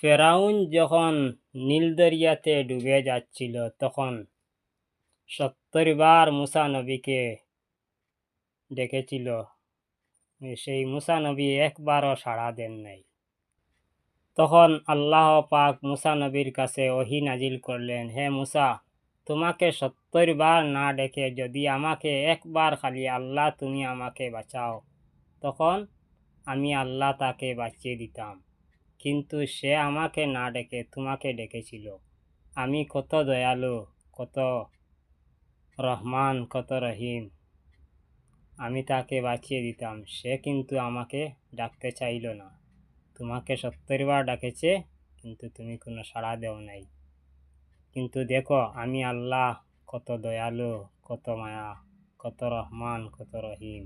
ফেরাউন যখন নীল দরিয়াতে ডুবে যাচ্ছিল তখন ৭০ বার মুসা নবীকে ডেকেছিল। সেই মুসা নবী একবারও সাড়া দেন নাই। তখন আল্লাহ পাক মুসা নবীর কাছে ওহী নাজিল করলেন, হে মুসা, তোমাকে ৭০ বার না ডেকে যদি আমাকে একবার খালি আল্লাহ তুমি আমাকে বাঁচাও, তখন আমি আল্লাহ তাকে বাঁচিয়ে দিতাম। কিন্তু সে আমাকে না ডেকে তোমাকে ডেকেছিল। আমি কত দয়ালু, কত রহমান, কত রহিম, আমি তাকে বাঁচিয়ে দিতাম। সে কিন্তু আমাকে ডাকতে চাইল না। তোমাকে ৭০ বার ডাকেছে, কিন্তু তুমি কোনো সাড়া দেও নাই। কিন্তু দেখো আমি আল্লাহ কত দয়ালু, কত মায়া, কত রহমান, কত রহিম।